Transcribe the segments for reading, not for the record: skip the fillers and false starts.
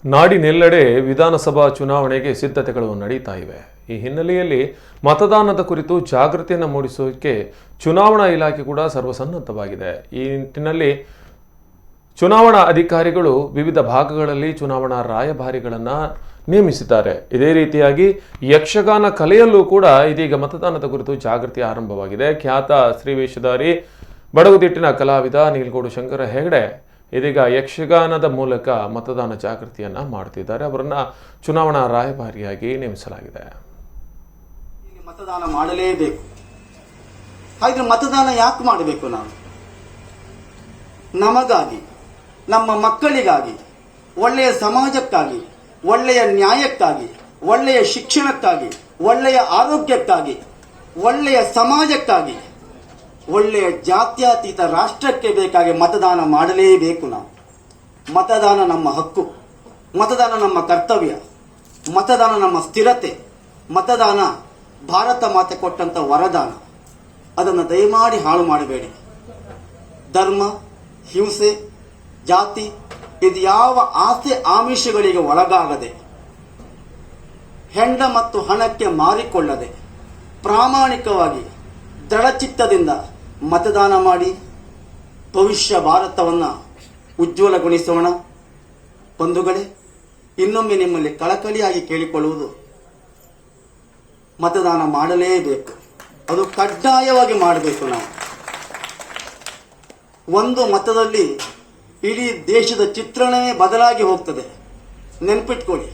ನಾಡಿನೆಲ್ಲೆಡೆ ವಿಧಾನಸಭಾ ಚುನಾವಣೆಗೆ ಸಿದ್ಧತೆಗಳು ನಡೀತಾ ಇವೆ. ಈ ಹಿನ್ನೆಲೆಯಲ್ಲಿ ಮತದಾನದ ಕುರಿತು ಜಾಗೃತಿಯನ್ನು ಮೂಡಿಸೋಕೆ ಚುನಾವಣಾ ಇಲಾಖೆ ಕೂಡ ಸರ್ವಸನ್ನದ್ಧವಾಗಿದೆ. ಈ ನಿಟ್ಟಿನಲ್ಲಿ ಚುನಾವಣಾ ಅಧಿಕಾರಿಗಳು ವಿವಿಧ ಭಾಗಗಳಲ್ಲಿ ಚುನಾವಣಾ ರಾಯಭಾರಿಗಳನ್ನು ನೇಮಿಸಿದ್ದಾರೆ. ಇದೇ ರೀತಿಯಾಗಿ ಯಕ್ಷಗಾನ ಕಲೆಯಲ್ಲೂ ಕೂಡ ಇದೀಗ ಮತದಾನದ ಕುರಿತು ಜಾಗೃತಿ ಆರಂಭವಾಗಿದೆ. ಖ್ಯಾತ ಶ್ರೀವೇಷಧಾರಿ ಬಡಗುತಿಟ್ಟಿನ ಕಲಾವಿದ ನೀಲಗೋಡು ಶಂಕರ ಹೆಗಡೆ ಇದೀಗ ಯಕ್ಷಗಾನದ ಮೂಲಕ ಮತದಾನ ಜಾಗೃತಿಯನ್ನ ಮಾಡುತ್ತಿದ್ದಾರೆ. ಅವರನ್ನ ಚುನಾವಣಾ ರಾಯಭಾರಿಯಾಗಿ ನೇಮಿಸಲಾಗಿದೆ. ಮತದಾನ ಮಾಡಲೇಬೇಕು. ಹಾಗೆ ಮತದಾನ ಯಾಕೆ ಮಾಡಬೇಕು? ನಾವು ನಮಗಾಗಿ, ನಮ್ಮ ಮಕ್ಕಳಿಗಾಗಿ, ಒಳ್ಳೆಯ ಸಮಾಜಕ್ಕಾಗಿ, ಒಳ್ಳೆಯ ನ್ಯಾಯಕ್ಕಾಗಿ, ಒಳ್ಳೆಯ ಶಿಕ್ಷಣಕ್ಕಾಗಿ, ಒಳ್ಳೆಯ ಆರೋಗ್ಯಕ್ಕಾಗಿ, ಒಳ್ಳೆಯ ಸಮಾಜಕ್ಕಾಗಿ, ಒಳ್ಳೆಯ ಜಾತ್ಯತೀತ ರಾಷ್ಟ್ರಕ್ಕೆ ಬೇಕಾಗಿ ಮತದಾನ ಮಾಡಲೇಬೇಕು. ನಾವು ಮತದಾನ ನಮ್ಮ ಹಕ್ಕು, ಮತದಾನ ನಮ್ಮ ಕರ್ತವ್ಯ, ಮತದಾನ ನಮ್ಮ ಸ್ಥಿರತೆ, ಮತದಾನ ಭಾರತ ಮಾತೆ ಕೊಟ್ಟಂತ ವರದಾನ. ಅದನ್ನು ದಯಮಾಡಿ ಹಾಳು ಮಾಡಬೇಡಿ. ಧರ್ಮ, ಹಿಂಸೆ, ಜಾತಿ ಇದು ಯಾವ ಆಸೆ ಆಮಿಷಗಳಿಗೆ ಒಳಗಾಗದೆ, ಹೆಂಡ ಮತ್ತು ಹಣಕ್ಕೆ ಮಾರಿಕೊಳ್ಳದೆ, ಪ್ರಾಮಾಣಿಕವಾಗಿ ದೃಢಚಿತ್ತದಿಂದ ಮತದಾನ ಮಾಡಿ ಭವಿಷ್ಯ ಭಾರತವನ್ನು ಉಜ್ವಲಗೊಳಿಸೋಣ. ಬಂಧುಗಳೇ, ಇನ್ನೊಮ್ಮೆ ನಿಮ್ಮಲ್ಲಿ ಕಳಕಳಿಯಾಗಿ ಕೇಳಿಕೊಳ್ಳುವುದು, ಮತದಾನ ಮಾಡಲೇಬೇಕು. ಅದು ಕಡ್ಡಾಯವಾಗಿ ಮಾಡಬೇಕು. ನಾವು ಒಂದು ಮತದಲ್ಲಿ ಇಡೀ ದೇಶದ ಚಿತ್ರಣವೇ ಬದಲಾಗಿ ಹೋಗ್ತದೆ. ನೆನ್ಪಿಟ್ಕೊಳ್ಳಿ,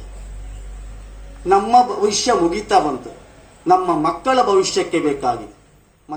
ನಮ್ಮ ಭವಿಷ್ಯ ಮುಗಿತಾ ಬಂತು. ನಮ್ಮ ಮಕ್ಕಳ ಭವಿಷ್ಯಕ್ಕೆ ಬೇಕಾಗಿ